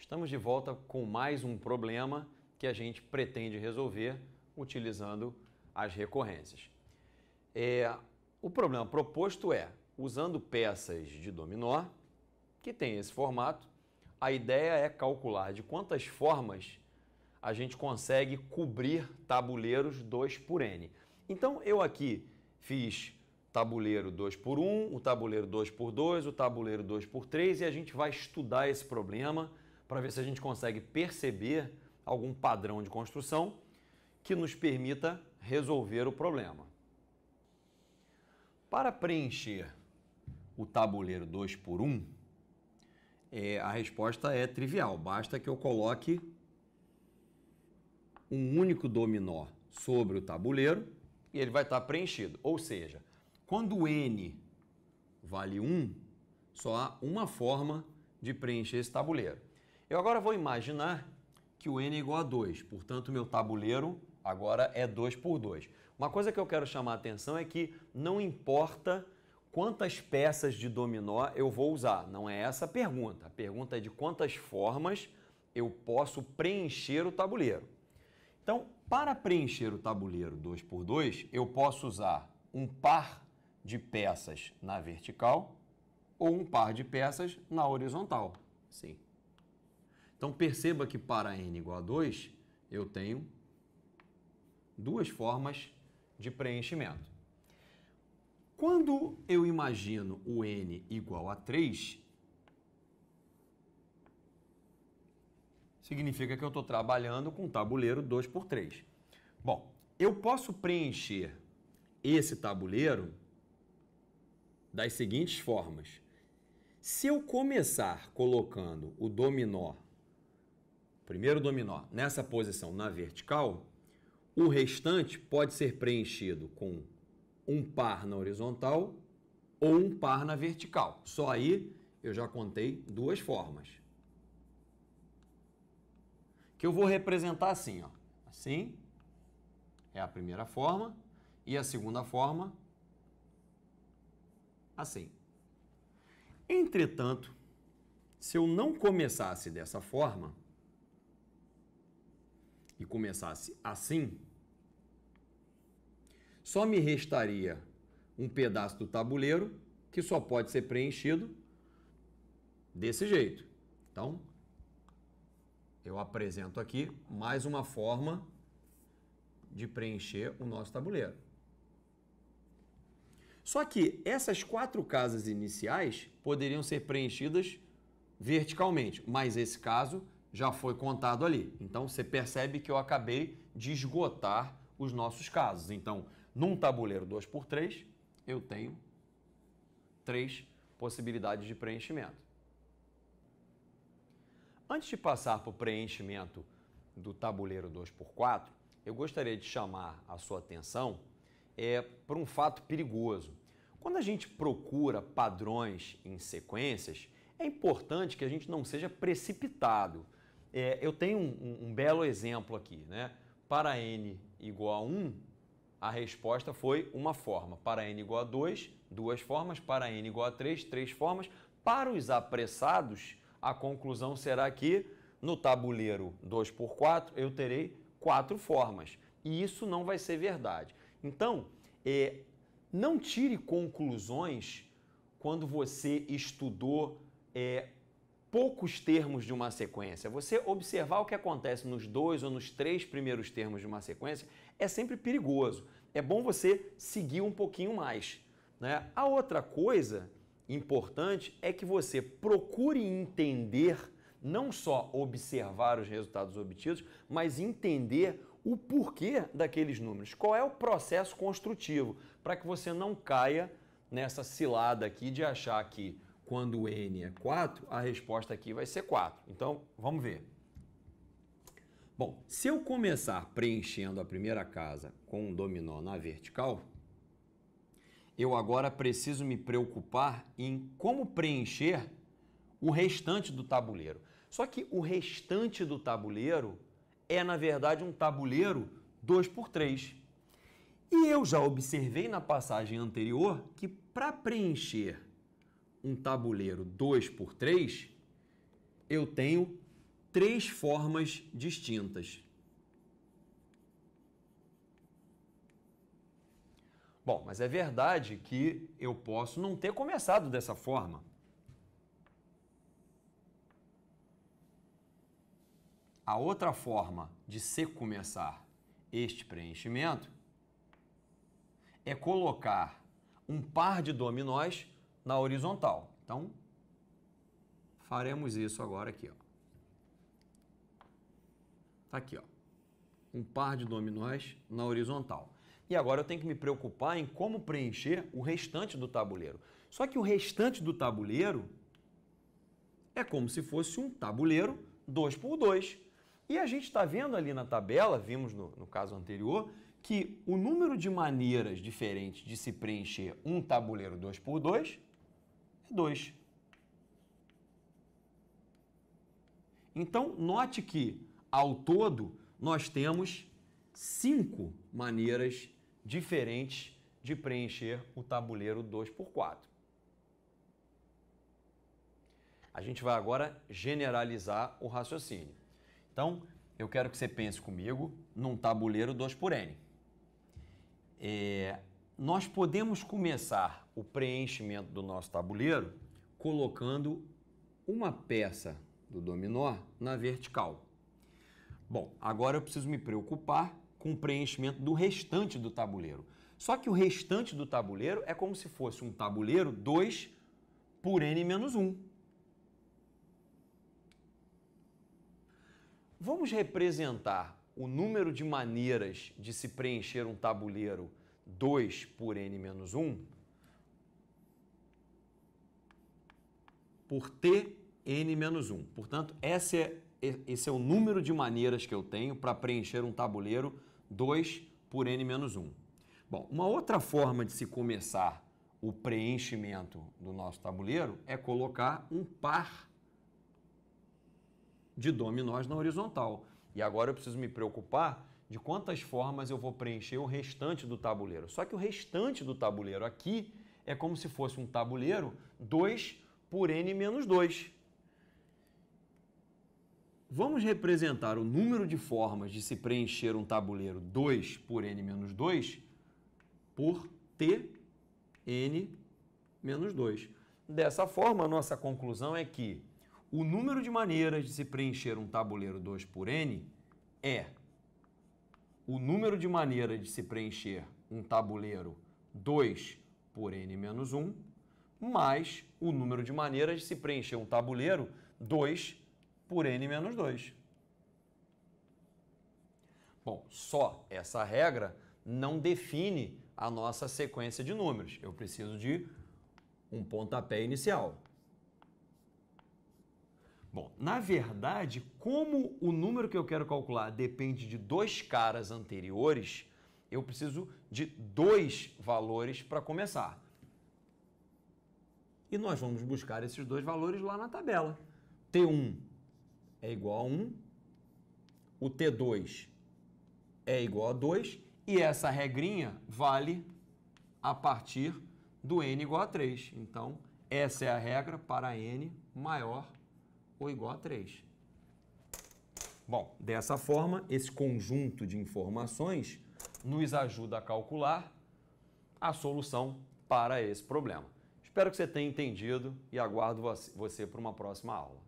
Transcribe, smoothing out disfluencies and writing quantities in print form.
Estamos de volta com mais um problema que a gente pretende resolver utilizando as recorrências. O problema proposto é, usando peças de dominó, que tem esse formato, a ideia é calcular de quantas formas a gente consegue cobrir tabuleiros 2 por N. Então eu aqui fiz tabuleiro 2 por 1, o tabuleiro 2 por 2, o tabuleiro 2 por 3 e a gente vai estudar esse problema para ver se a gente consegue perceber algum padrão de construção que nos permita resolver o problema. Para preencher o tabuleiro 2 por 1, a resposta é trivial. Basta que eu coloque um único dominó sobre o tabuleiro e ele vai estar preenchido. Ou seja, quando N vale 1, só há uma forma de preencher esse tabuleiro. Eu agora vou imaginar que o N é igual a 2, portanto, meu tabuleiro agora é 2 por 2. Uma coisa que eu quero chamar a atenção é que não importa quantas peças de dominó eu vou usar. Não é essa a pergunta. A pergunta é de quantas formas eu posso preencher o tabuleiro. Então, para preencher o tabuleiro 2 por 2, eu posso usar um par de peças na vertical ou um par de peças na horizontal. Sim. Então, perceba que para N igual a 2, eu tenho duas formas de preenchimento. Quando eu imagino o N igual a 3, significa que eu estou trabalhando com tabuleiro 2 por 3. Bom, eu posso preencher esse tabuleiro das seguintes formas. Se eu começar colocando o dominó, primeiro dominó, nessa posição na vertical, o restante pode ser preenchido com um par na horizontal ou um par na vertical. Só aí eu já contei duas formas. Que eu vou representar assim, ó. Assim é a primeira forma e a segunda forma assim. Entretanto, se eu não começasse dessa forma e começasse assim, só me restaria um pedaço do tabuleiro que só pode ser preenchido desse jeito. Então, eu apresento aqui mais uma forma de preencher o nosso tabuleiro. Só que essas 4 casas iniciais poderiam ser preenchidas verticalmente, mas esse caso já foi contado ali. Então, você percebe que eu acabei de esgotar os nossos casos. Então, num tabuleiro 2 por 3, eu tenho 3 possibilidades de preenchimento. Antes de passar para o preenchimento do tabuleiro 2 por 4, eu gostaria de chamar a sua atenção para um fato perigoso. Quando a gente procura padrões em sequências, é importante que a gente não seja precipitado. Eu tenho um belo exemplo aqui, né? Para N igual a 1, a resposta foi uma forma. Para N igual a 2, 2 formas. Para N igual a 3, 3 formas. Para os apressados, a conclusão será que no tabuleiro 2 por 4 eu terei 4 formas. E isso não vai ser verdade. Então, não tire conclusões quando você estudou poucos termos de uma sequência. Você observar o que acontece nos 2 ou nos 3 primeiros termos de uma sequência é sempre perigoso. É bom você seguir um pouquinho mais, né? A outra coisa importante é que você procure entender, não só observar os resultados obtidos, mas entender o porquê daqueles números. Qual é o processo construtivo, para que você não caia nessa cilada aqui de achar que quando N é 4, a resposta aqui vai ser 4. Então, vamos ver. Bom, se eu começar preenchendo a primeira casa com um dominó na vertical, eu agora preciso me preocupar em como preencher o restante do tabuleiro. Só que o restante do tabuleiro é, na verdade, um tabuleiro 2 por 3. E eu já observei na passagem anterior que para preencher um tabuleiro 2 por 3, eu tenho três formas distintas. Bom, mas é verdade que eu posso não ter começado dessa forma. A outra forma de se começar este preenchimento é colocar um par de dominós na horizontal. Então, faremos isso agora aqui, ó. Tá aqui, ó. Um par de dominós na horizontal. E agora eu tenho que me preocupar em como preencher o restante do tabuleiro. Só que o restante do tabuleiro é como se fosse um tabuleiro 2x2. E a gente está vendo ali na tabela, vimos no caso anterior, que o número de maneiras diferentes de se preencher um tabuleiro 2x2 é 2. Então, note que, ao todo, nós temos 5 maneiras diferentes de preencher o tabuleiro 2x4. A gente vai agora generalizar o raciocínio. Então, eu quero que você pense comigo num tabuleiro 2x(n). Nós podemos começar o preenchimento do nosso tabuleiro colocando uma peça do dominó na vertical. Bom, agora eu preciso me preocupar com o preenchimento do restante do tabuleiro. Só que o restante do tabuleiro é como se fosse um tabuleiro 2x(n-1). Vamos representar o número de maneiras de se preencher um tabuleiro 2(n-1) por Tn-1. Portanto, esse é o número de maneiras que eu tenho para preencher um tabuleiro 2(n-1). Bom, uma outra forma de se começar o preenchimento do nosso tabuleiro é colocar um par de dominós na horizontal. E agora eu preciso me preocupar de quantas formas eu vou preencher o restante do tabuleiro. Só que o restante do tabuleiro aqui é como se fosse um tabuleiro 2(n-2). Vamos representar o número de formas de se preencher um tabuleiro 2(n-2) por Tn-2. Dessa forma, a nossa conclusão é que o número de maneiras de se preencher um tabuleiro 2(n) é o número de maneiras de se preencher um tabuleiro 2(n-1) mais o número de maneiras de se preencher um tabuleiro 2(n-2). Bom, só essa regra não define a nossa sequência de números. Eu preciso de um pontapé inicial. Bom, na verdade, como o número que eu quero calcular depende de 2 caras anteriores, eu preciso de 2 valores para começar. E nós vamos buscar esses 2 valores lá na tabela. T1 é igual a 1, o T2 é igual a 2, e essa regrinha vale a partir do n igual a 3. Então, essa é a regra para n maior ou igual a 3. Bom, dessa forma, esse conjunto de informações nos ajuda a calcular a solução para esse problema. Espero que você tenha entendido e aguardo você para uma próxima aula.